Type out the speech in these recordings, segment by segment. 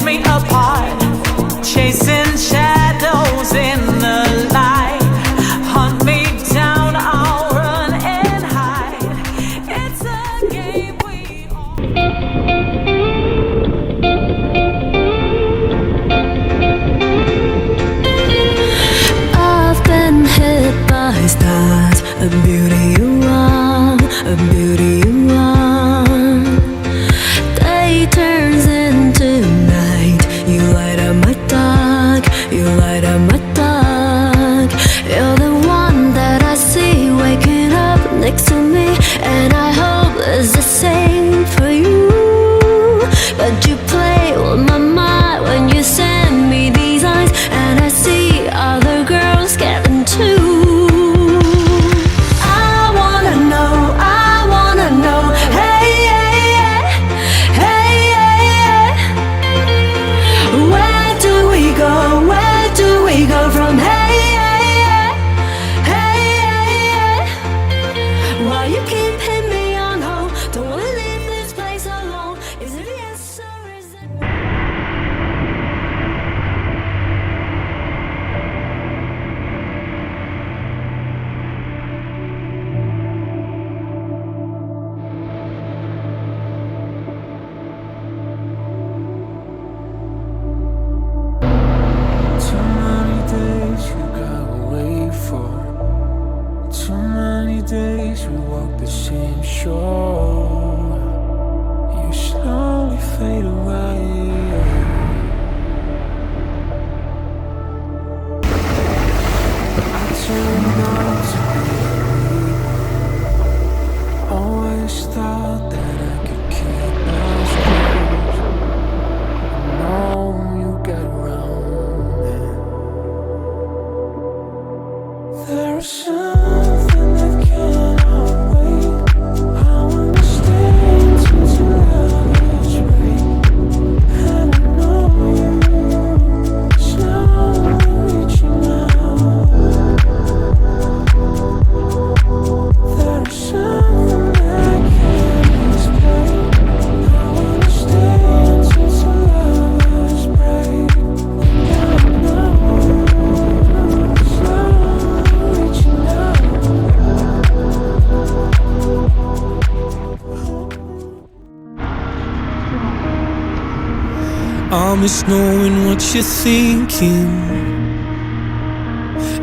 me apart, chasing shadows in the light. Hunt me down, I'll run and hide. It's a game we all. I've been hit by stars, a beauty you want, a beauty you want. Day turns into night, you light up my dark, you light up my dark. You're the one that I see waking up next to me, and I hope it's the same for you. But you play with my mind when you send me these eyes, and I see other girls get them too. I wanna know, hey, hey, hey, hey, where do we go from hey, hey, hey, why you keep hitting me on hold? Don't wanna leave this place alone. Is it yes or is it? Too many days you got away for. Too many days we walk the same shore. You slowly fade away. I turned out to be a always thought that I could keep us close. No, you got around it. There's something that cannot wait. I wanna stay till tomorrow's break. And I know you're slowly reaching out. There's something that can't explain. I wanna stay till tomorrow's break. And I know you're slowly reaching out. I miss knowing what you're thinking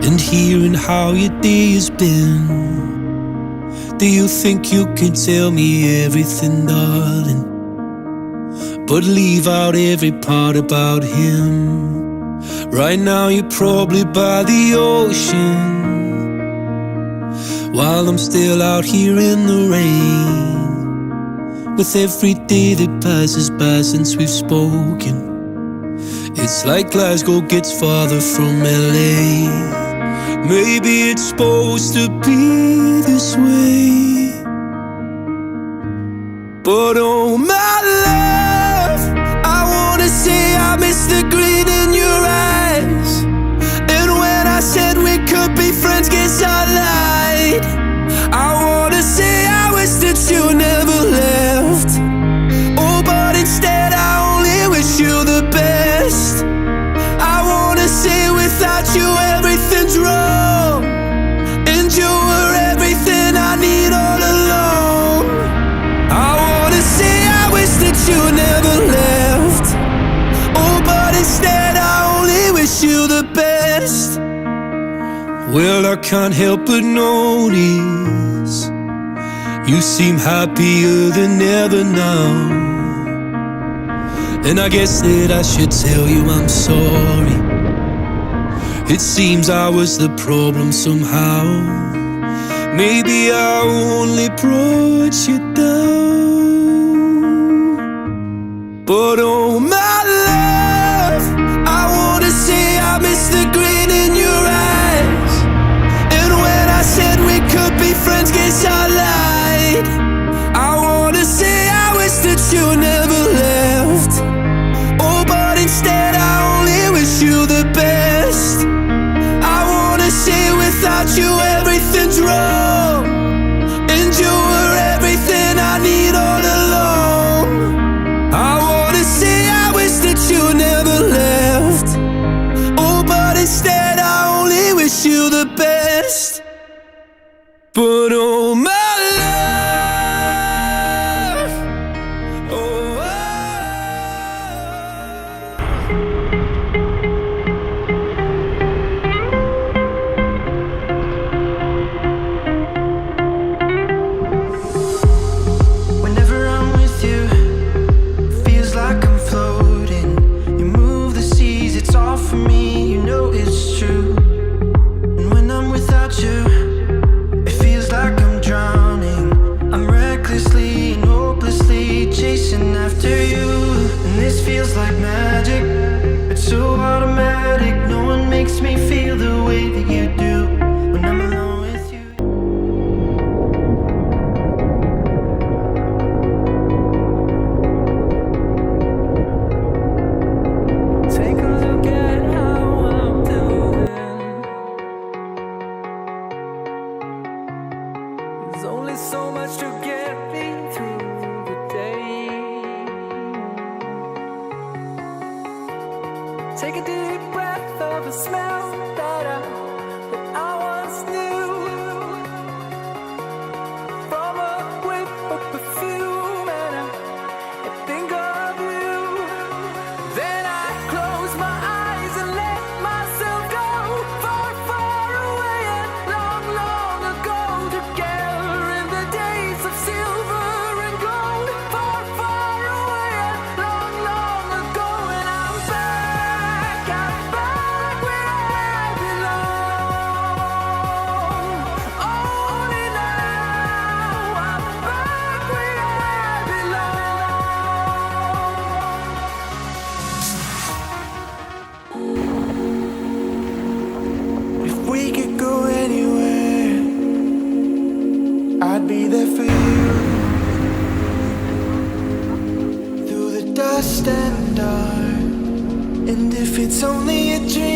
and hearing how your day has been. Do you think you can tell me everything, darling, but leave out every part about him? Right now you're probably by the ocean, while I'm still out here in the rain. With every day that passes by since we've spoken, it's like Glasgow gets farther from LA. Maybe it's supposed to be this way, but oh my love, I wanna say I miss the green in your eyes. And when I said we could be friends, guess I lied. I wanna say I wish that you never left. Oh, but instead I only wish you the best. I wanna say without you everything's wrong, and you were everything I need all along. I wanna say I wish that you never left. Oh, but instead I only wish you the best. Well, I can't help but notice you seem happier than ever now, and I guess that I should tell you I'm sorry. It seems I was the problem somehow. Maybe I only brought you down, but oh my love, I wanna say I miss the green in your eyes. And when I said we could be friends, guess I lied. I wanna say I wish that you never left. Oh, but instead I only wish you the best. I wanna say without you everything's wrong, and you were everything I need all along. I wanna say I wish that you never you the best. But oh my love, oh, whenever I'm with you, feels like I'm floating. You move the seas, it's all for me, you know it's true. And when I'm without you, it feels like I'm drowning. I'm recklessly and hopelessly chasing after you. And this feels like magic, it's so automatic. No one makes me feel the way that you do when I'm alone with you. Take a look at how I'm doing. There's only so much to get me through the day. Take a deep breath of a smell that I once knew. From a whiff of perfume, and I think of you. Then I close my eyes and let myself go far, far away and long, long ago. Together in the days of silver and gold. Far, far away and long, long ago. And I'm back where I belong. Only now I'm back where I belong. If we could go anywhere, I'd be there for you. Through the dust and dark. And if it's only a dream,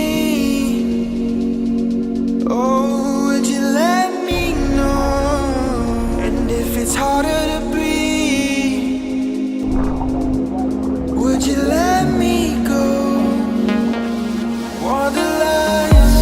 oh, would you let me know? And if it's harder to breathe, would you let me go? Or the lies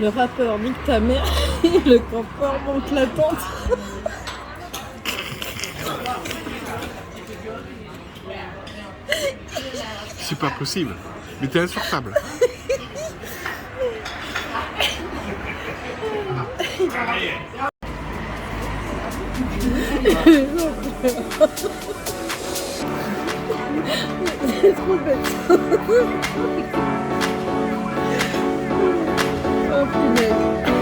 Le rappeur nique ta mère et le campeur monte la tente. C'est pas possible. Mais t'es insupportable. C'est trop bête. Oh punaise.